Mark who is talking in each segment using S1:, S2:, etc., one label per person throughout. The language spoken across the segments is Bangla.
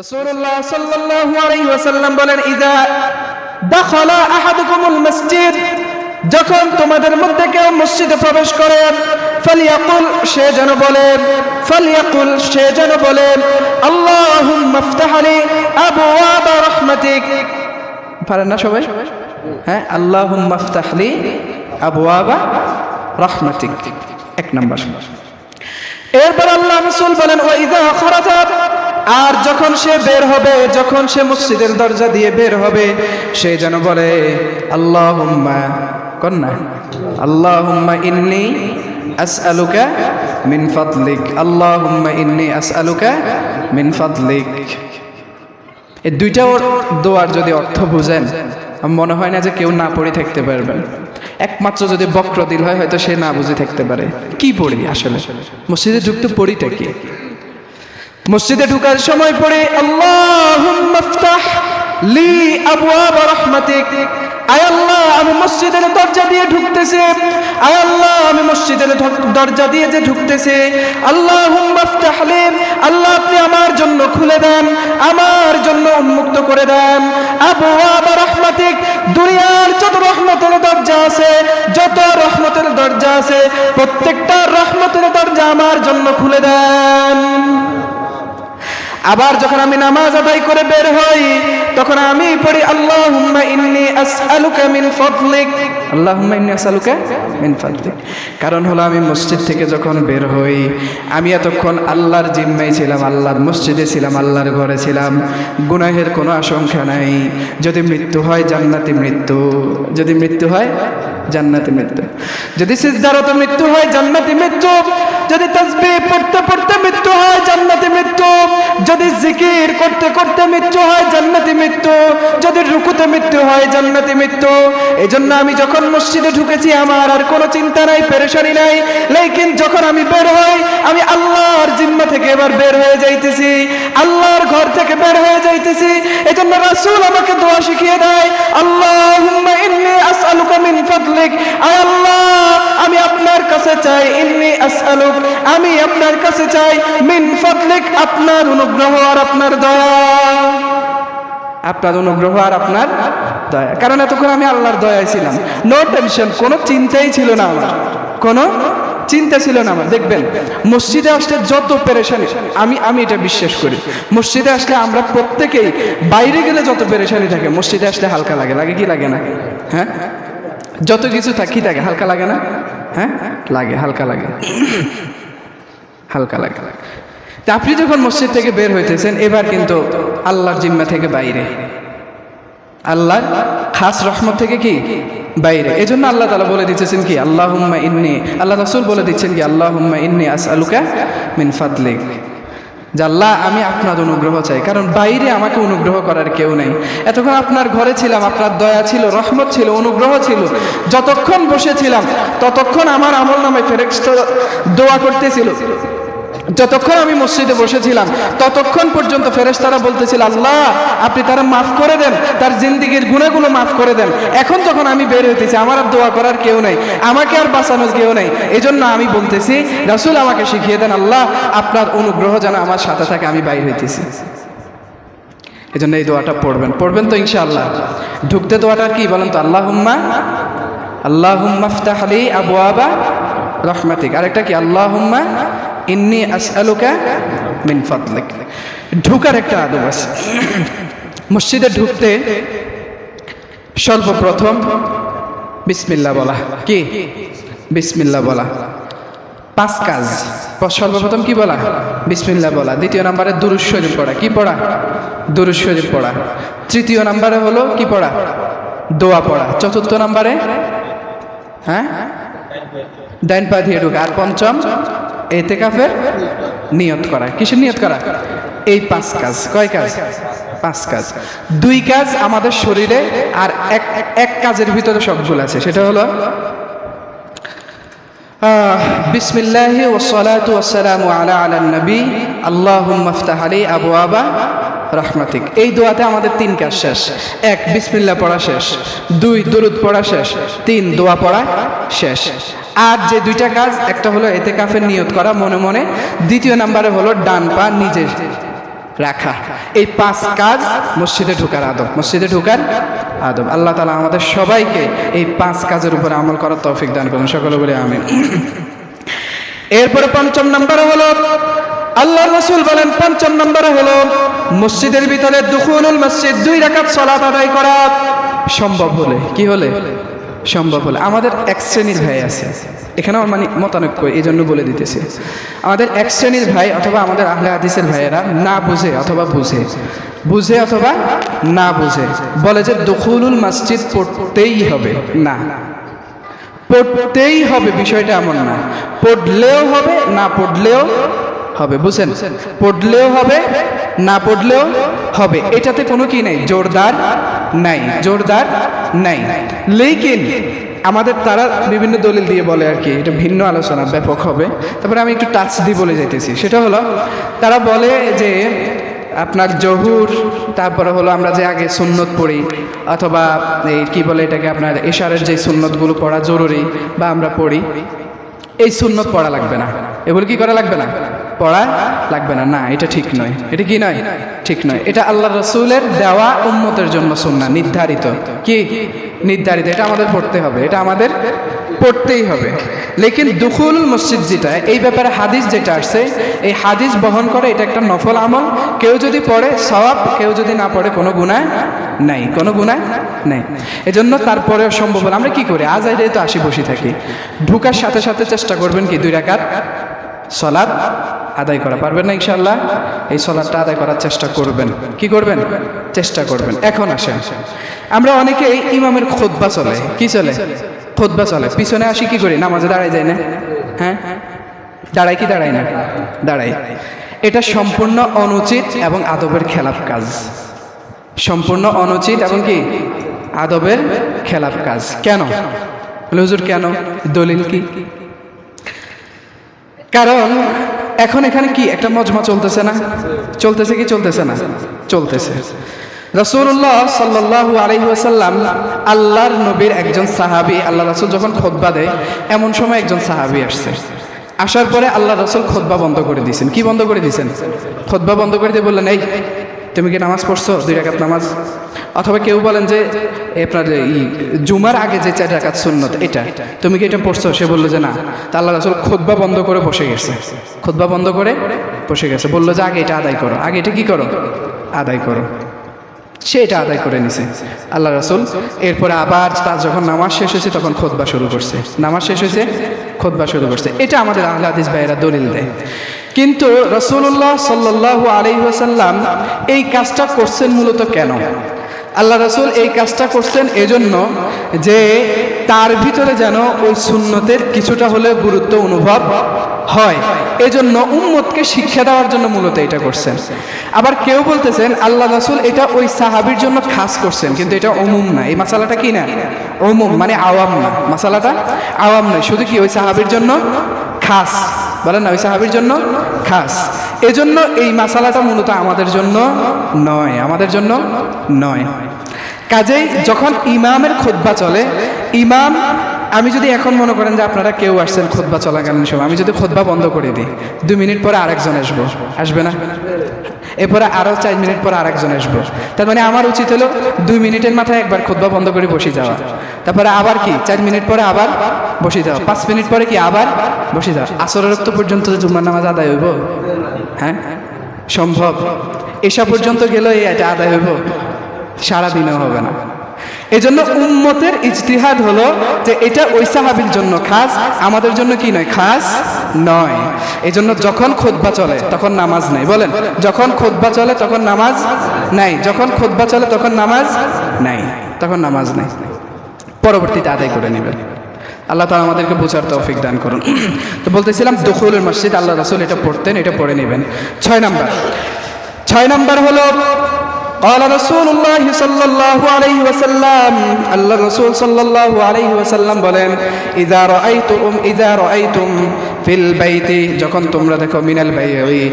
S1: রাসূলুল্লাহ সাল্লাল্লাহু আলাইহি ওয়াসাল্লাম বলেন, ইযা দাখালা আহাদুকুমুল মসজিদ, যখন তোমাদের মধ্যে কেউ মসজিদে প্রবেশ করে, ফালিয়াকুল, সে যেন বলে আল্লাহুম্মা ইফতাহ লি আবওয়াবা রাহমাতিক। পারেন না সবাই? হ্যাঁ, আল্লাহুম্মা ইফতাহ লি আবওয়াবা রাহমাতিক, এক নাম্বার। এরপর আল্লাহ রাসূল বলেন, ওয়া ইযা খারাজা, আর যখন সে বের হবে, যখন সে মসজিদের দরজা দিয়ে বের হবে, সে যেন বলে আল্লাহুম্মা, কন্না আল্লাহুম্মা ইন্নী আসআলুকা মিন ফাদলিক, আল্লাহুম্মা ইন্নী আসআলুকা মিন ফাদলিক। এই দুইটা দোয়ার যদি অর্থ বুঝেন, মনে হয় না যে কেউ না পড়ে থাকতে পারবেন। একমাত্র যদি বক্রদিল হয়, হয়তো সে না বুঝে থাকতে পারে কি পড়ি আসলে। মসজিদে ঢুকতে পড়িটা কি? মসজিদে ঢুকার সময় পড়ে আল্লাহুম্মা ইফতাহ লি আবওয়াবা রাহমাতিক, আয় আল্লাহ আমি মসজিদের দরজা দিয়ে ঢুকতেছি, আয় আল্লাহ আমি মসজিদের দরজা দিয়ে যে ঢুকতেছি, আল্লাহুম্মা ইফতাহ লি, আল্লাহ আপনি আমার জন্য খুলে দেন, আমার জন্য উন্মুক্ত করে দেন আবওয়াবা রাহমাতিক, দুনিয়ার যত রহমতের দরজা আছে, যত রহমতের দরজা আছে, প্রত্যেকটা রহমতের দরজা আমার জন্য খুলে দেন। আবার যখন আমি নামাজ আদায় করে বের হই, তখন আমি পড়ি আল্লাহুম্মা ইন্নী আসআলুকা মিন ফাদলিক, আল্লাহুম্মা ইন্নী আসআলুকা মিন ফাদলিক। কারণ হলো আমি মসজিদ থেকে যখন বের হই, আমি এতক্ষণ আল্লাহর জিম্মায় ছিলাম, আল্লাহর মসজিদে ছিলাম, আল্লাহর ঘরে ছিলাম, গুনাহের কোনো আশঙ্কা নাই। যদি মৃত্যু হয় জান্নাতি মৃত্যু, যদি মৃত্যু হয় জান্নাতি মৃত্যু, যদি সিজদারত মৃত্যু হয় জান্নাতি মৃত্যু, যদি তাসবিহ পড়তে পড়তে মৃত্যু হয় জান্নাতি মৃত্যু, যদি জিকির করতে করতে মৃত্যু হয় জান্নাতি মৃত্যু, যদি রুকুতে মৃত্যু হয় জান্নাতি মৃত্যু। এই জন্য আমি যখন মসজিদে ঢুকেছি আমার আর কোনো চিন্তা নাই, পেরেশানি নাই। লেকিন যখন আমি বের হই, আমি আল্লাহর জিম্মা থেকে এবার বের হয়ে যাইতেছি, আল্লাহর ঘর থেকে বের হয়ে যাইতেছি। এই জন্য রাসূল আমাকে দোয়া শিখিয়ে দেয়, আল্লাহুম্মা ইন্নী আসআলুকা মিন ফাদলিক, আয় আল্লাহ আমি আপনার কাছে চাই, ইন্নী আসআলুক, আমি আপনার কাছে চাই, মিন ফাদলিক, আপনার অনুগ্রহ আর আপনার দয়া, আপনার অনুগ্রহ আর আপনার দয়া। কারণ এতক্ষণ আমি আল্লাহর দয়ায় ছিলাম, নো টেনশন, কোনো চিন্তাই ছিল না আমার, কোনো চিন্তা ছিল না আমার। দেখবেন মসজিদে আসলে যত পেরেশানি, আমি এটা বিশ্বাস করি, মসজিদে আসলে আমরা প্রত্যেকেই, বাইরে গেলে যত পেরেশানি থাকে, মসজিদে আসলে হালকা লাগে, লাগে কি লাগে না? হ্যাঁ, যত কিছু থাকি থাকে, হালকা লাগে না? হ্যাঁ লাগে, হালকা লাগে, হালকা লাগে। তা আপনি যখন মসজিদ থেকে বের হইতেছেন, এবার কিন্তু আল্লাহর জিম্মা থেকে বাইরে, আল্লাহর খাস রহমত থেকে কি বাইরে। এই জন্য আল্লাহ তাআলা বলে দিচ্ছেন কি আল্লাহুম্মা ইন্নী, আল্লাহ রাসূল বলে দিচ্ছেন কি আল্লাহুম্মা ইন্নী আসআলুকা মিন ফাদলিক, যে আল্লাহ আমি আপনার অনুগ্রহ চাই। কারণ বাইরে আমাকে অনুগ্রহ করার কেউ নেই। এতক্ষণ আপনার ঘরে ছিলাম, আপনার দয়া ছিল, রহমত ছিল, অনুগ্রহ ছিল। যতক্ষণ বসেছিলাম ততক্ষণ আমার আমলনামায় ফেরেশতা দোয়া করতেছিল। যতক্ষণ আমি মসজিদে বসেছিলাম ততক্ষণ পর্যন্ত ফেরেশতারা বলতেছিল আল্লাহ আপনি তারা মাফ করে দেন, তার জিন্দেগির গুনাহগুলো মাফ করে দেন। এখন যখন আমি বের হইতেছি, আমার আর দোয়া করার কেউ নাই, আমাকে আর বাঁচানোর কেউ নাই। এই জন্য আমি বলতেছি রাসূল আমাকে শিখিয়ে দেন, আল্লাহ আপনার অনুগ্রহ যেন আমার সাথে থাকে, আমি বাইর হইতেছি। এই জন্য এই দোয়াটা পড়বেন তো ইনশাআল্লাহ। ঢুকতে দোয়াটা কি বলেন তো? আল্লাহুম্মা ইফতাহ লি আবওয়াবা রাহমাতিক। আরেকটা কি? আল্লাহুম্মা ইন্নী আসআলুকা মিন ফাদলিক। ঢুকার একটা আদব আছে। মসজিদে ঢুকতে সর্বপ্রথম বিসমিল্লাহ বলা। কি? বিসমিল্লাহ বলা। 5 কাজ। সর্বপ্রথম কি বলা? বিসমিল্লাহ বলা। দ্বিতীয় নম্বরে দুরূদ শরীফ পড়া। কি পড়া? দুরূদ শরীফ পড়া। তৃতীয় নম্বরে হলো কি পড়া? দোয়া পড়া। চতুর্থ নম্বরে হ্যাঁ ডাইন পা দিয়ে ঢুকা। আর পঞ্চম ইতিকাফের নিয়ত করা। কিসের নিয়ত করা? এই 5 কাজ। কয় কাজ? 5 কাজ। 2 কাজ আমাদের শরীরে, আর এক কাজের ভিতরে সবগুলো আছে। সেটা হলো বিসমিল্লাহি ওয়াসসালাতু ওয়াসসালামু আলা নবী আল্লাহুম্মা ইফতাহ লি আবওয়াবা রাহমাতিক। এই দোয়াতে আমাদের 3 কাজ শেষ। 1 বিসমিল্লাহ পড়া শেষ, 2 দুরূদ পড়া শেষ, 3 দোয়া পড়া শেষ। আর যে 2টা কাজ, একটা হলো ইতিকাফের নিয়ত করা মনে মনে, দ্বিতীয় নম্বরে হলো ডান পা নিজে রাখা। এই 5 কাজ মসজিদে ঢোকার আদব, মসজিদে ঢোকার আদব। আল্লাহ তাআলা আমাদের সবাইকে এই 5 কাজের উপরে আমল করার তৌফিক দান করুন, সকলে বলে আমিন। এরপরে 5 নম্বরে হলো, আল্লাহর রাসূল বলেন 5 নম্বরে হলো মসজিদের ভিতরে দুখুলুল মসজিদ, 2 রাকাত সালাত আদায় করা সম্ভব হলে। কি হলে? সম্ভব হলে। আমাদের এক শ্রেণীর ভাই আছে, এখানে আমার মতানৈক্য, এই জন্য বলে দিতেছি। আমাদের এক শ্রেণীর ভাই অথবা আমাদের আহলে হাদিসের ভাইয়েরা না বুঝে অথবা বুঝে, বুঝে অথবা না বুঝে বলে যে দুখুলুল মসজিদ পড়তেই হবে। না, পড়তেই হবে বিষয়টা এমন না, পড়লেও হবে না পড়লেও হবে, বুঝছেন? পড়লেও হবে না পড়লেও হবে, এটাতে কোনো কি নাই, জোরদার নাই, জোরদার নাই। লেকিন আমাদের তারা বিভিন্ন দলিল দিয়ে বলে আর কি, এটা ভিন্ন আলোচনা, ব্যাপক হবে। তারপরে আমি একটু টাচ দিয়ে বলে যাইতেছি। সেটা হলো তারা বলে যে আপনার জহুর, তারপরে হলো আমরা যে আগে সুন্নত পড়ি অথবা এই কি বলে এটাকে আপনার ইশারের যে সুন্নতগুলো পড়া জরুরি বা আমরা পড়ি, এই সুন্নত পড়া লাগবে না, এগুলো কি করা লাগবে না, পড়া লাগবে না। না, এটা ঠিক নয়। এটা কি নয়? ঠিক নয়। এটা আল্লাহ রাসূলের দেওয়া উম্মতের জন্য সুন্নাহ, নির্ধারিত। কি নির্ধারিত? এটা আমাদের পড়তে হবে, এটা আমাদের পড়তেই হবে। লেকিন দুখুল মসজিদ যেটা, এই ব্যাপারে হাদিস যেটা আসছে, এই হাদিস বহন করে এটা একটা নফল আমল। কেউ যদি পড়ে সওয়াব, কেউ যদি না পড়ে কোনো গুনাহ নাই, কোনো গুনাহ নাই। এজন্য তারপরেও সম্ভব হলে আমরা কি করি, আজ আইডাই তো আসি বসে থাকি, ঢুকার সাথে সাথে চেষ্টা করবেন কি 2 রাকাত সালাত আদায় করা। পারবেন না ইনশাআল্লাহ? এই সালাতটা আদায় করার চেষ্টা করবেন। কি করবেন? চেষ্টা করবেন। এখন আসেন, আমরা অনেকেই ইমামের খুতবা চলে, কি চলে? খুতবা চলে, পিছনে আসি কি করি, নামাজে দাঁড়াই যায় না? হ্যাঁ, দাঁড়াই কি দাঁড়াই না? দাঁড়াই। এটা সম্পূর্ণ অনুচিত এবং আদবের খেলাফ কাজ, সম্পূর্ণ অনুচিত এবং কি আদবের খেলাফ কাজ। কেন হুজুর, কেন? দলিল কি? কারণ এখন এখানে কি একটা মজমা চলতেছে না? চলতেছে কি চলতেছে না? চলতেছে। রাসূলুল্লাহ সাল্লাল্লাহু আলাইহি ওয়াসাল্লাম আল্লাহর নবীর একজন সাহাবী, আল্লাহ রাসূল যখন খুতবা দেয় এমন সময় একজন সাহাবী আসছে। আসার পরে আল্লাহ রাসূল খুতবা বন্ধ করে দিয়েছেন। কি বন্ধ করে দিয়েছেন? খুতবা বন্ধ করে দিয়ে বললেন, এই তুমি কি নামাজ পড়ছো 2 রাকাত নামাজ? অথবা কেউ বলেন যে আপনার জুমার আগে যে 4 রাকাত সুন্নত, এটা তুমি কি এটা পড়ছো? সে বললো যে না। তা আল্লাহ রাসূল খুতবা বন্ধ করে বসে গেছে, খুতবা বন্ধ করে বসে গেছে, বললো যে আগে এটা আদায় করো, আগে এটা কি করো, আদায় করো। সে এটা আদায় করে নিছে আল্লাহ রাসূল। এরপরে আবার তার যখন নামাজ শেষ হয়েছে তখন খুতবা শুরু করছে, নামাজ শেষ হয়েছে খুতবা শুরু করছে। এটা আমাদের আহলে হাদিস ভাইয়েরা দলিল দেয়। কিন্তু রাসূলুল্লাহ সাল্লাল্লাহু আলাইহি ওয়াসাল্লাম এই কাজটা করছেন মূলত কেন? আল্লাহ রাসূল এই কাজটা করছেন এজন্য যে তার ভিতরে যেন ওই সুন্নতের কিছুটা হলে গুরুত্ব অনুভব হয়, এজন্য উম্মতকে শিক্ষা দেওয়ার জন্য মূলত এটা করছেন। আবার কেউ বলতেছেন আল্লাহ রাসূল এটা ওই সাহাবীর জন্য খাস করছেন, কিন্তু এটা উমুম না। এই মাসালাটা কি না? উমুম মানে আওয়াম না, মাসালাটা আওয়াম নয়, শুধু কি ওই সাহাবীর জন্য খাস, বলেন না, ওই সাহাবীর জন্য খাস। এজন্য এই মাসালাটা মূলত আমাদের জন্য নয়, আমাদের জন্য নয়। কাজেই যখন ইমামের খুতবা চলে, ইমাম, আমি যদি এখন মনে করেন যে আপনারা কেউ আসছেন খুতবা চলাকালীন সময়, আমি যদি খুতবা বন্ধ করে দিই, 2 মিনিট পরে আরেকজন আসবো, আসবে না? এরপরে আরও 4 মিনিট পর আরেকজন আসবো। তার মানে আমার উচিত হলো 2 মিনিটের মাথায় একবার খুতবা বন্ধ করে বসে যাওয়া, তারপরে আবার কি 4 মিনিট পরে আবার বসে যাওয়া, 5 মিনিট পরে কি আবার বসে যাওয়া। আসরের রক্ত পর্যন্ত জুম্মার নামাজ আদায় হইব? হ্যাঁ, সম্ভব? এসা পর্যন্ত গেলেও এটা আদায় হইব? সারাদিনেও হবে না। এজন্য উম্মতের ইজতিহাদ হলো যে এটা ওই সাহাবীর জন্য খাস, আমাদের জন্য কি নয়, খাস নয়। এজন্য যখন খুতবা চলে তখন নামাজ নাই, বলেন, যখন খুতবা চলে তখন নামাজ নাই, যখন খুতবা চলে তখন নামাজ নাই, তখন নামাজ নাই, পরবর্তীতে আদায় করে নেবেন। আল্লাহ তাআলা আমাদেরকে বোঝার তৌফিক দান করুন। তো বলতেছিলাম দুখুলুল মসজিদ, আল্লাহ রাসূল এটা পড়তেন, এটা পড়ে নেবেন। 6 নাম্বার হলো قال رسول الله صلى الله عليه وسلم আল্লাহ রাসূল সাল্লাল্লাহু আলাইহি ওয়াসাল্লাম বলেন ইযা রাআইতুম ফিল বাইতি, যখন তোমরা দেখো মিনাল বাই'i,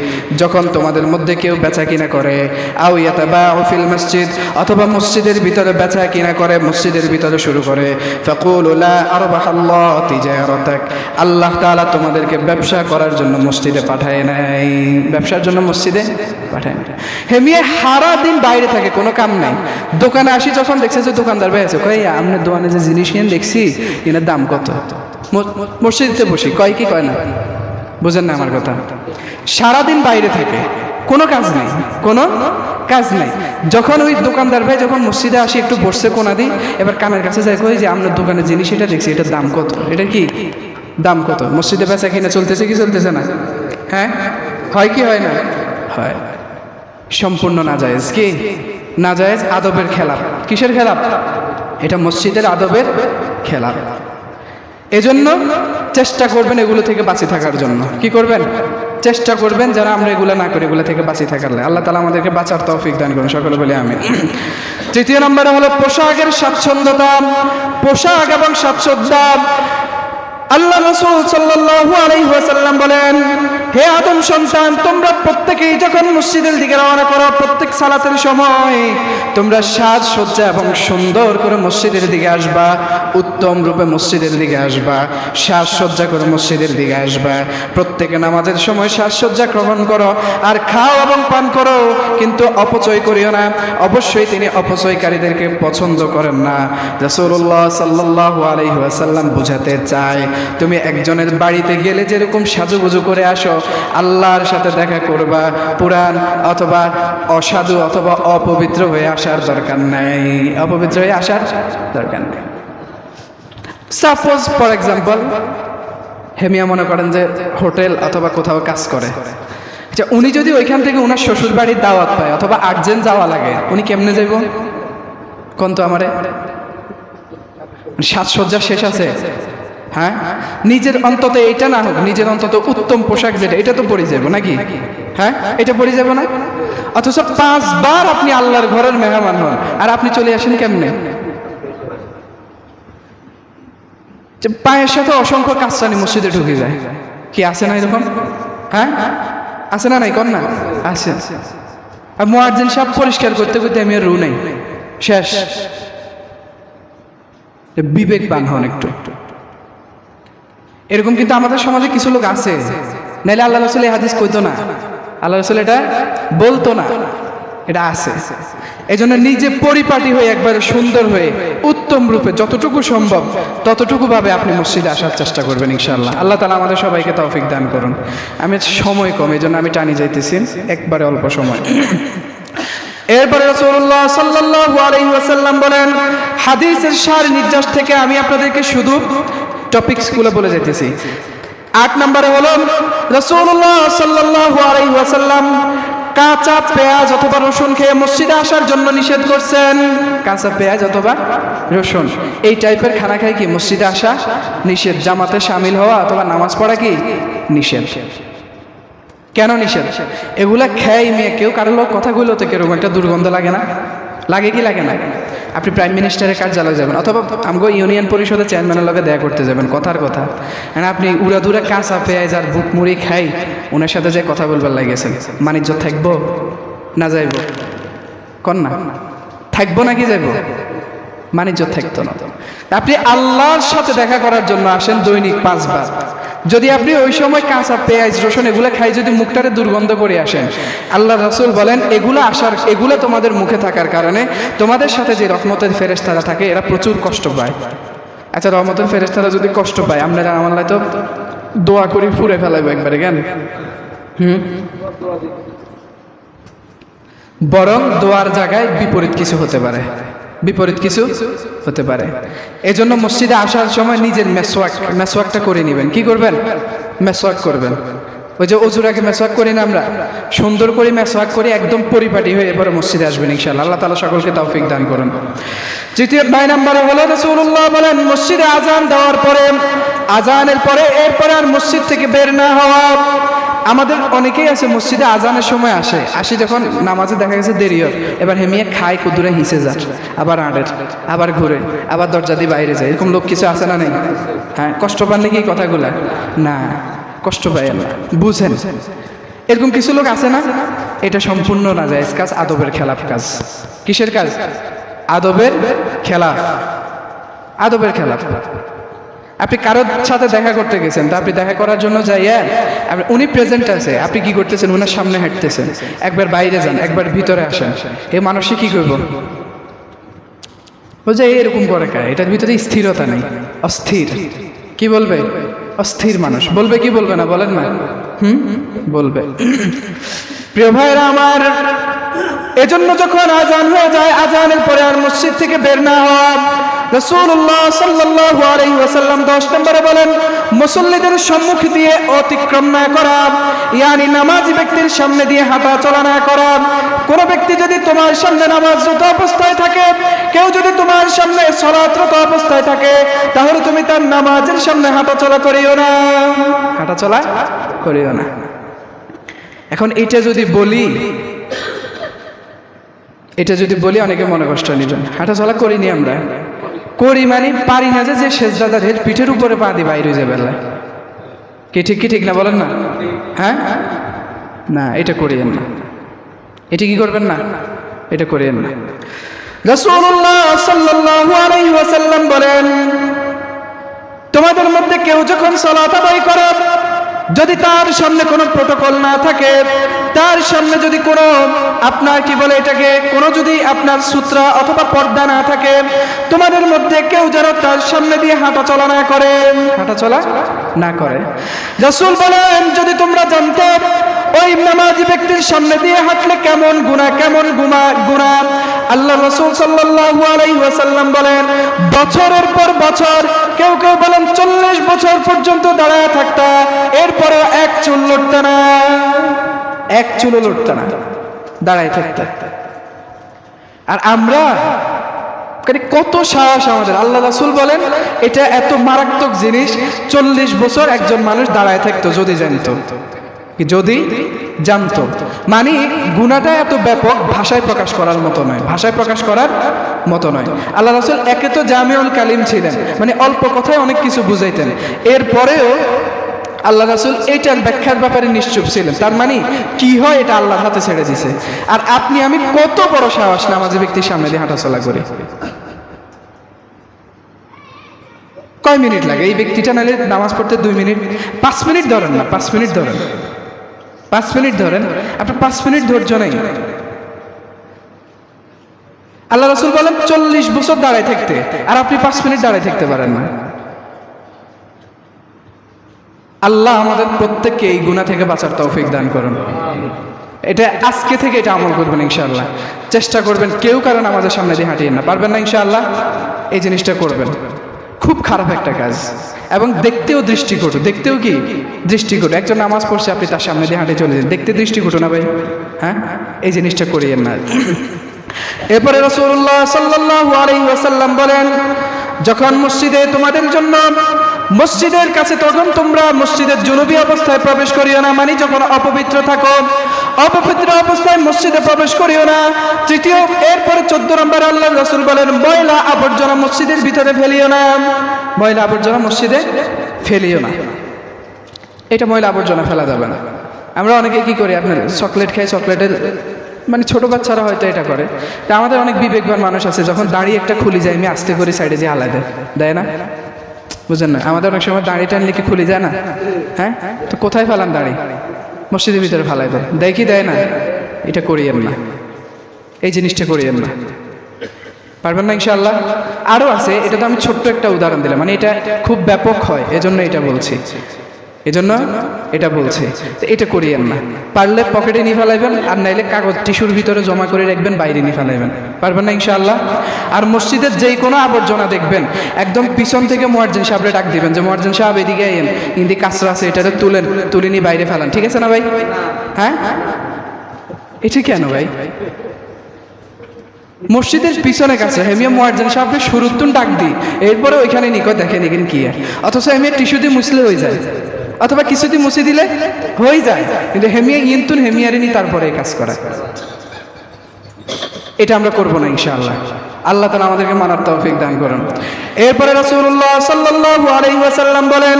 S1: যখন তোমাদের মধ্যে কেউ বেচা কিনা করে, আও ইয়াতাবাউ ফিল মসজিদ, অথবা মসজিদের ভিতরে বেচা কিনা করে, মসজিদের ভিতরে শুরু করে, ফাকুলু লা আরবাহাল্লাহু তিজারাতাক, আল্লাহ তাআলা তোমাদেরকে ব্যবসা করার জন্য মসজিদে পাঠায় নাই, ব্যবসার জন্য মসজিদে পাঠায় নাই। হে মিয়া সারা দিন বাইরে থাকে, কোনো কাম নাই। দোকানে আসি যখন দেখছে যে দোকানদার ভাই আছে, কই আপনার দোকানে যে জিনিস কিনে দেখছি এর দাম কত, মসজিদে বসি, কয় কি কয় না, বুঝেন না আমার কথা। সারাদিন বাইরে থাকে, কোনো কাজ নেই, কোনো কাজ নেই। যখন ওই দোকানদার ভাই যখন মসজিদে আসি একটু বসছে কোনা দিই, এবার কানের কাছে যাই, কই যে আপনার দোকানের জিনিস এটা দেখছি, এটার দাম কত, এটা কি দাম কত। মসজিদে বেচা কিনা চলতেছে কি চলতেছে না? হ্যাঁ, হয় কি হয় না? হয়। সম্পূর্ণ নাজায়েজ, কি নাজায়েজ, আদবের খেলাপ। কিসের খেলাপ? এটা মসজিদের আদবের খেলাপ। এজন্য চেষ্টা করবেন এগুলো থেকে বাঁচিয়ে থাকার জন্য। কি করবেন? চেষ্টা করবেন যারা আমরা এগুলো না করি, এগুলো থেকে বাঁচিয়ে থাকার। আল্লাহ তাআলা আমাদেরকে বাঁচার তৌফিক দান করুন, সকলে বলি আমিন। তৃতীয় নম্বরে হলো পোশাকের স্বাচ্ছন্দ্যতা। পোশাক এবং স্বাচ্ছন্দ্যতা, আল্লাহ রাসূল সাল্লাল্লাহু আলাইহি ওয়াসাল্লাম বলেন, হে আদম সন্তান, তোমরা প্রত্যেকেই যখন মসজিদের দিকে রওনা করো, প্রত্যেক সালাতের সময় তোমরা সাজসজ্জা এবং সুন্দর করে মসজিদের দিকে আসবা, উত্তম রূপে মসজিদের দিকে আসবা, সাজসজ্জা করে মসজিদের দিকে আসবা। প্রত্যেকে নামাজের সময় সাজসজ্জা গ্রহণ করো, আর খাও এবং পান করো, কিন্তু অপচয় করিও না। অবশ্যই তিনি অপচয়কারীদেরকে পছন্দ করেন না। রাসূলুল্লাহ সাল্লাল্লাহু আলাইহি ওয়াসাল্লাম বুঝাতে চায়, তুমি একজনের বাড়িতে গেলে যেরকম সাজুগুজু করে আসো, আল্লাহর সাথে দেখা করবা, পুরান অথবা অসাধু অথবা অপবিত্র হয়ে আসার দরকার নাই, অপবিত্র হয়ে আসার দরকার নেই। সাপোজ ফর এক্সাম্পল, হেমিয়া মনে করেন যে হোটেল অথবা কোথাও কাজ করে, আচ্ছা উনি যদি ওইখান থেকে ওনার শ্বশুর বাড়ির দাওয়াত পায় অথবা আর্জেন্ট যাওয়া লাগে, উনি কেমনে যাইব কোন তো আমারে? সাজসজ্জা শেষ আছে, হ্যাঁ, নিজের অন্তত এটা না হোক, নিজের অন্তত উত্তম পোশাক যেটা, এটা তো পরে যাবো নাকি? হ্যাঁ, এটা পরে যাবো না? অথচ 5 বার আপনি আল্লাহর ঘরের মেহমান হন, আর আপনি চলে আসেন কেমনে? পায়ের সাথে অসংখ্য কাস্তানি মসজিদে ঢুকে যায়। কি আছে না এরকম? হ্যাঁ, আছে না? নাই কর না, আছে। আর মুয়াজ্জিন সাহেব পরিষ্কার করতে করতে আমি আর রু নাই, শেষ। বিবেকবান হন একটু। এরকম কিন্তু আমাদের সমাজে কিছু লোক আছে, নাইলে আল্লাহ রাসূল এই হাদিস কইতো না, আল্লাহ রাসূল এটা বলতো না, এটা আছে। এজন্য নিজে পরিপাটি হয়ে একবারে সুন্দর হয়ে উত্তম রূপে যতটুকু সম্ভব ততটুকু ভাবে আপনি মসজিদে আসার চেষ্টা করবেন ইনশাআল্লাহ। আল্লাহ তাআলা আমাদের সবাইকে তৌফিক দান করুন। আমি সময় কম, এজন্য আমি টানি যাইতেছি, একবারে অল্প সময়। এরপরে রাসূলুল্লাহ সাল্লাল্লাহু আলাইহি ওয়াসাল্লাম বলেন, হাদিসের সার নির্যাস থেকে আমি আপনাদেরকে শুধু টপিকসগুলো বলে যেতেছি। 8 নম্বরে হলো রাসূলুল্লাহ সাল্লাল্লাহু আলাইহি ওয়াসাল্লাম কাঁচা পেঁয়াজ অথবা রসুন খেয়ে মসজিদে আসার জন্য নিষেধ করছেন। কাঁচা পেঁয়াজ অথবা রসুন এই টাইপের খানা খাই কি মসজিদে আসা নিষেধ, জামাতে শামিল হওয়া অথবা নামাজ পড়া কি নিষেধ। কেন নিষেধ? এগুলা খেয়ে মেয়ে কেউ কারো লোক কথাগুলো তো কিরকম একটা দুর্গন্ধ লাগে না? লাগে কি লাগে না? আপনি প্রাইম মিনিস্টারের কার্যালয়ে যাবেন অথবা আমগো ইউনিয়ন পরিষদের চেয়ারম্যানের লগে দেখা করতে যাবেন, কথার কথা, মানে আপনি উড়াদুরা কাঁচা পেঁয়াজ আর বুট মুড়ি খাই ওনার সাথে যে কথা বলবার লাগেছেন, মানিজ্য থাকবো না যাইব? কন না, থাকবো নাকি যাইব? মানিজ্য থাকতো না। আপনি আল্লাহর সাথে দেখা করার জন্য আসেন দৈনিক 5 বার, যদি আপনি ওই সময় কাঁচা পেঁয়াজ রসুন এগুলো খাই যদি মুখটারে দুর্গন্ধ করে আসেন, আল্লাহ রাসূল বলেন এগুলো তোমাদের মুখে থাকার কারণে তোমাদের সাথে যে রহমতের ফেরেশতারা থাকে এরা প্রচুর কষ্ট পায়। আচ্ছা, রহমতের ফেরেশতারা যদি কষ্ট পায়, আমরা আমার তো দোয়া করি ফুরে ফেলাইবো একবারে জ্ঞান, বরং দোয়ার জায়গায় বিপরীত কিছু হতে পারে, বিপরীত কিছু হতে পারে। এজন্য মসজিদে আসার সময় নিজের মেসওয়াকটা করে নেবেন। কি করবেন? মেসওয়াক করবেন। ওই যে অজুর আগে মেসওয়াক করি না আমরা, সুন্দর করে মেসওয়াক করে একদম পরিপাটি হয়ে এবারে মসজিদে আসবেন ইনশাআল্লাহ। আল্লাহ তাআলা সকলকে তৌফিক দান করুন। 9 নম্বরে হলো রাসূলুল্লাহ বলেন, মসজিদে আজান দেওয়ার পরে, আজানের পরে এরপরে আর মসজিদ থেকে বের না হওয়া। আমাদের অনেকেই আছে মসজিদে আজানের সময় আসে যখন নামাজে দেখা গেছে দেরি হয়, এবার হেমিয়ে খায় কুদুরে হিসে যায়, আবার আড়ের, আবার ঘুরে, আবার দরজা দিয়ে বাইরে যায়। এরকম লোক কিছু আছে না নেই? হ্যাঁ, কষ্ট পানলে কি কথাগুলা? না, কষ্ট পায় না, বুঝেন। এরকম কিছু লোক আছে না? এটা সম্পূর্ণ নাজায়েজ কাজ, আদবের খেলাফ কাজ। কিসের কাজ? আদবের খেলাফ, আদবের খেলাফ। আপনি কারোর সাথে দেখা করতে গেছেন, তা আপনি দেখা করার জন্য যাইয়া উনি প্রেজেন্ট আছে, আপনি কি করতেছেন? উনার সামনে হাঁটতেছেন, একবার বাইরে যান, একবার ভিতরে আসেন, এই মানুষই কি করবো? বলছে এরকম করে কায়, এটার ভিতরে স্থিরতা নেই, অস্থির। কি বলবে? অস্থির মানুষ বলবে। কি বলবে না? বলেন না, বলবে। প্রিয় ভাইরা আমার, এজন্য যখন আজান হয়ে যায়, আজানের পরে আর মসজিদ থেকে বের না হওয়া। রাসূলুল্লাহ সাল্লাল্লাহু আলাইহি ওয়াসাল্লাম 10 নম্বরে বলেন, মুসল্লিদের সম্মুখ দিয়ে অতিক্রম না করা, ইয়ানি নামাজি ব্যক্তির সামনে দিয়ে হাঁটা চলা না করা। কোন ব্যক্তি যদি তোমার সামনে নামাজরত অবস্থায় থাকে, কেউ যদি তোমার সামনে সালাতরত অবস্থায় থাকে, তাহলে তুমি তার নামাজের সামনে হাঁটা চলা করিও না, হাঁটা চলা করিও না। এখন এটা যদি বলি অনেকে মনে কষ্ট নেবেন। হাঁটা চলা করিনি আমরা, করি মানে পারি না, যে সেজদাদার হেড পিঠের উপরে পা দিয়ে বাইরে যাবে। কি ঠিক না? বলেন না। হ্যাঁ, না, এটা করিয়েন না। এটা কি করবেন না? এটা করিয়েন না। রাসূলুল্লাহ সাল্লাল্লাহু আলাইহি ওয়াসাল্লাম বলেন, তোমাদের মধ্যে কেউ যখন সালাত আদায় করে, যদি তার সামনে কোনো প্রটোকল না থাকে, তার সামনে যদি কোনো আপনার কি বলে এটাকে, কোনো যদি আপনার সূত্রা অথবা পর্দা না থাকে, তোমাদের মধ্যে কেউ যেন তার সামনে দিয়ে হাঁটা চলা না করে। রাসূল বলেন, যদি তোমরা জানতে ওই নামাজি ব্যক্তির সামনে দিয়ে হাঁটলে কেমন গুনাহ, আল্লাহ রাসূল সাল্লাল্লাহু আলাইহি ওয়াসাল্লাম বলেন, বছরের পর বছর, কেউ বলেন 40 বছর পর্যন্ত দাঁড়ায় থাকতা, এরপরে এক চুল লড়তে না, দাঁড়ায় থাকতা। আর আমরা কত সাহস আমাদের! আল্লাহ রাসূল বলেন এটা এত মারাত্মক জিনিস, 40 বছর একজন মানুষ দাঁড়ায় থাকতো যদি জানতো। মানে গুনাহটা এত ব্যাপক, ভাষায় প্রকাশ করার মতো নয়। আল্লাহ রাসূল একে তো জামিউল কালিম ছিলেন, মানে অল্প কথায় অনেক কিছু বুঝাইতেন। এরপরেও আল্লাহ রাসূল এটার ব্যাখ্যার ব্যাপারে নিশ্চুপ ছিলেন। তার মানে কি হয়, এটা আল্লাহর হাতে ছেড়ে দিছে। আর আপনি আমি কত বড় সাহস নামাজি ব্যক্তির সামনে দিয়ে হাঁটাচলা করি। কয় মিনিট লাগে এই ব্যক্তিটা নালে নামাজ পড়তে? 2 মিনিট, 5 মিনিট ধরেন না, 5 মিনিট ধরেন, 5 মিনিট ধরেন। আপনার 5 মিনিট ধৈর্য নেই। আল্লাহ রাসূল বলেন 40 বছর দাঁড়ায় থাকতে, আর আপনি 5 মিনিট দাঁড়ায় থাকতে পারেন না। আল্লাহ আমাদের প্রত্যেককে এই গুনাহ থেকে বাঁচার তৌফিক দান করুন। এটা আজকে থেকে এটা আমল করবেন ইনশাআল্লাহ। চেষ্টা করবেন কেউ কারণ আমাদের সামনে দিয়ে হাঁটিয়ে না, পারবেন না ইনশাআল্লাহ। এই জিনিসটা করবেন, খুব খারাপ একটা কাজ, এবং দেখতেও দৃষ্টিকটু। একজন নামাজ পড়ছে, আপনি তার সামনে দিয়ে হাঁটে চলে যান, দেখতে দৃষ্টিকটু না ভাই? হ্যাঁ, এই জিনিসটা করিয়েন না। এরপরে রাসূলুল্লাহ সাল্লাল্লাহু আলাইহি ওয়াসাল্লাম বলেন, যখন মসজিদে তোমাদের জন্য মসজিদের কাছে, তখন তোমরা মসজিদের জুনুবি অবস্থায় প্রবেশ করিও না, মানে যখন অপবিত্র থাকো, অপবিত্র অবস্থায় মসজিদে প্রবেশ করিও না। তৃতীয়, এরপরে 14 নম্বর আল্লাহ রাসূল বলেন, ময়লা আবর্জনা মসজিদের ভিতরে ফেলিও না, ময়লা আবর্জনা মসজিদে ফেলিও না। এটা ময়লা আবর্জনা ফেলা যাবে না। আমরা অনেকে কি করি, আপনার চকলেট খাই, চকলেটের মানে ছোট বাচ্চারা হয়তো এটা করে। তা আমাদের অনেক বিবেকবান মানুষ আছে, যখন দাড়ি একটা খুলে যায়, আমি আস্তে করে সাইডে যে আলাদা দেয় না, বুঝেন না? আমাদের অনেক সময় দাড়ি টানলে কি খুলে যায় না? হ্যাঁ, তো কোথায় ফেলান দাড়ি? মসজিদের ভিতরে ফেলাই দেয় কি দেয় না? এটা করিয়েন না, এই জিনিসটা করিয়েন না, পারবেন না ইনশাআল্লাহ। আরও আছে, এটা তো আমি ছোট্ট একটা উদাহরণ দিলাম, মানে এটা খুব ব্যাপক হয়, এজন্য এটা বলছি। এটা করিয়েন না। পারলে পকেটে নিয়ে ফেলাইবেন, আর নাইলে কাগজ টিস্যুর ভিতরে জমা করে রাখবেন, বাইরে নিয়ে ফেলাইবেন, পারবেন না ইনশাআল্লাহ। আর মসজিদের যেই কোনো আবর্জনা দেখবেন, একদম পিছন থেকে মুয়াজ্জিন সাহেবরে ডাক দিবেন যে মুয়াজ্জিন সাহেব এদিকে আইয়েন, ইন্দি কাঁচরা আছে, এটাতে তুলে নিয়ে বাইরে ফেলান, ঠিক আছে না ভাই? হ্যাঁ, এটা কেন ভাই? মসজিদের পিছনে কাছে হেমিয়া মুয়াজ্জিন সাহেবকে শুরুতুন ডাক দিই, এরপরে ওইখানে নিকো দেখেন এখানে কি, অথচ হেমিয়া টিস্যু দিয়ে মুছলে হয়ে যায়। অথবা কিছুদিন মুছে দিলে হয়ে যায়, কিন্তু হেমিয়া ইন্তুন হেমিয়ারিনি তারপরে এই কাজ করা, এটা আমরা করব না ইনশাআল্লাহ। আল্লাহ তাআলা আমাদেরকে মানার তৌফিক দান করুন। এরপরে রাসূলুল্লাহ সাল্লাল্লাহু আলাইহি ওয়াসাল্লাম বলেন,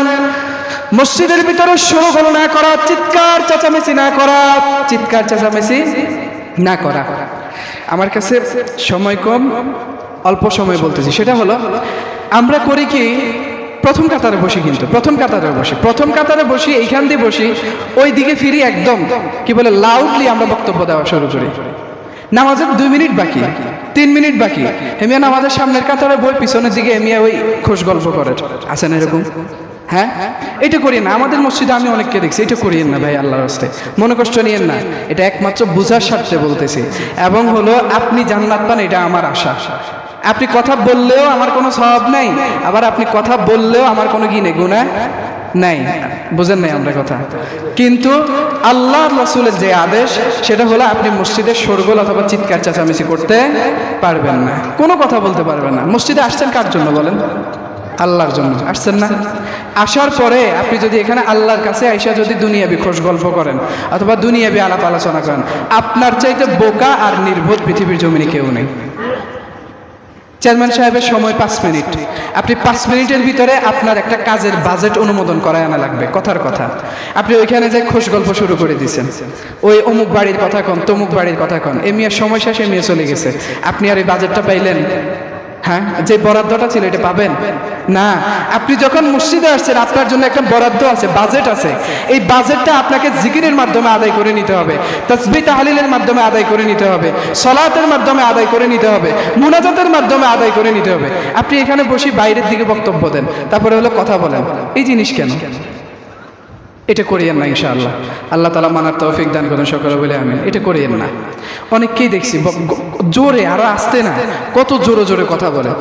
S1: মসজিদের ভিতরে শোরগোল না করা, চিৎকার চেঁচামেচি না করা, চিৎকার চেঁচামেচি না করা। আমার কাছে সময় কম, অল্প সময় বলতেছি। সেটা হলো আমরা করি কি, প্রথম কাতারে বসি, কিন্তু প্রথম কাতারে বসি এইখান দিয়ে বসি, ওই দিকে ফিরি, একদম কি বলে লাউডলি আমরা বক্তব্য দেওয়া শুরু করি। নামাজের 2 মিনিট বাকি, 3 মিনিট বাকি, হেমিয়া নামাজের সামনের কাতারে বই, পিছনের দিকে হেমিয়া ওই খোশ গল্প করে। আছে না এরকম? হ্যাঁ, এটা করি না। আমাদের মসজিদে আমি অনেককে দেখছি, এটা করিয়েন না ভাই, আল্লাহর রাস্তায় মনে কষ্ট নিয়েন না। এটা একমাত্র বুঝার স্বার্থে বলতেছি, এবং হলো আপনি জান্নাত পান, এটা আমার আশা। আপনি কথা বললেও আমার কোনো সওয়াব নাই, আবার আপনি কথা বললেও আমার কোনো গুনাহ নাই। বুঝেন নাই আমরা কথা? কিন্তু আল্লাহ রাসূলের যে আদেশ, সেটা হলো আপনি মসজিদে শোরগোল অথবা চিৎকার চেঁচামেচি করতে পারবেন না, কোনো কথা বলতে পারবেন না। মসজিদে আসছেন কার জন্য বলেন? আল্লাহর জন্য আসছেন না? আসার পরে আপনি যদি এখানে আল্লাহর কাছে আইসা যদি দুনিয়াবি খোশ গল্প করেন অথবা দুনিয়াবি আলাপ আলোচনা করেন, আপনার চাইতে বোকা আর নির্বোধ পৃথিবীর জমিনে কেউ নেই। চেয়ারম্যান সাহেবের সময় 5 মিনিট, আপনি 5 মিনিটের ভিতরে আপনার একটা কাজের বাজেট অনুমোদন করায় আনা লাগবে। কথার কথা, আপনি ওইখানে যে খোশ গল্প শুরু করে দিয়েছেন, ওই অমুক বাড়ির কথা কন, তমুক বাড়ির কথা কন, এমিয়ার সময় শেষে নিয়ে চলে গেছে, আপনি আর এই বাজেটটা পাইলেন? হ্যাঁ, যে বরাদ্দটা ছিল এটা পাবেন না। আপনি যখন মসজিদে আসছেন, আপনার জন্য একটা বরাদ্দ আছে, বাজেট আছে। এই বাজেটটা আপনাকে জিকিরের মাধ্যমে আদায় করে নিতে হবে, তাসবিহ তাহলিলের মাধ্যমে আদায় করে নিতে হবে, সালাতের মাধ্যমে আদায় করে নিতে হবে, মুনাজাতের মাধ্যমে আদায় করে নিতে হবে। আপনি এখানে বসে বাইরের দিকে বক্তব্য দেন, তারপরে হলো কথা বলেন, এই জিনিস কেন? এটা করিয়েন না ইনশাআল্লাহ। আল্লাহ তাআলা মানার তৌফিক দান করেন সকলে বলে আমিন। এটা করিয়েন না। অনেককেই দেখছি জোরে, আরো আসতে না, কত জোরে জোরে কথা বলে,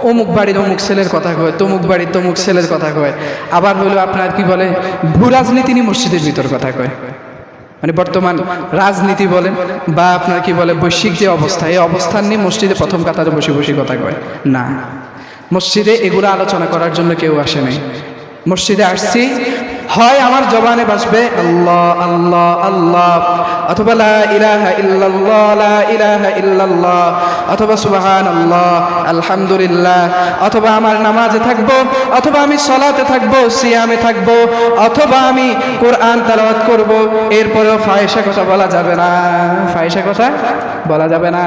S1: অমুক বাড়ির অমুক ছেলের কথা কয়, তমুক বাড়ির তমুক ছেলের কথা কয়, আবার হলো আপনার কি বলে ভূ রাজনীতি নিয়ে মসজিদের ভিতর কথা কয়। মানে বর্তমান রাজনীতি বলেন বা আপনার কি বলে বৈশ্বিক যে অবস্থা, এই অবস্থান নিয়ে মসজিদে প্রথম কাতারে বসে বসে কথা কয় না। মসজিদে এগুলো আলোচনা করার জন্য কেউ আসে নাই। মসজিদে আসছি, হয় আমার জবানে বাসবে আল্লাহ আল্লাহ আল্লাহ, অথবা লা ইলাহা ইল্লাল্লাহ লা ইলাহা ইল্লাল্লাহ, অথবা সুবহানাল্লাহ আলহামদুলিল্লাহ, অথবা আমার নামাজে থাকবো, অথবা আমি সালাতে থাকবো, সিয়ামে থাকবো, অথবা আমি কোরআন তেলাওয়াত করব। এরপরেও ফাহিশা কথা বলা যাবে না, ফাহিশা কথা বলা যাবে না।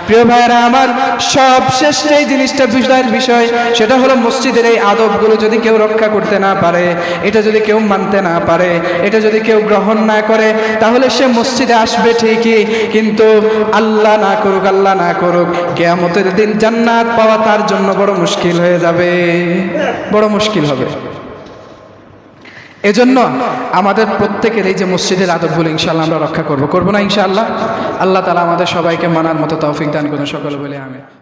S1: প্রিয় ভাইরা আমার, সবশেষ এই জিনিসটা বুঝার বিষয়, সেটা হলো মসজিদের এই আদবগুলো যদি কেউ রক্ষা করতে না পারে, এটা যদি কেউ মানতে না পারে, এটা যদি কেউ গ্রহণ না করে, তাহলে সে মসজিদে আসবে ঠিকই, কিন্তু আল্লাহ না করুক, আল্লাহ না করুক, কিয়ামতের দিন জান্নাত পাওয়া তার জন্য বড় মুশকিল হয়ে যাবে, বড় মুশকিল হবে। এজন্য আমাদের প্রত্যেকের এই যে মসজিদের আদবগুলো ইনশাআল্লাহ আমরা রক্ষা করব না ইনশাআল্লাহ? আল্লাহ তাআলা আমাদের সবাইকে মানার মতো তৌফিক দান করুন সকলে বলে আমিন।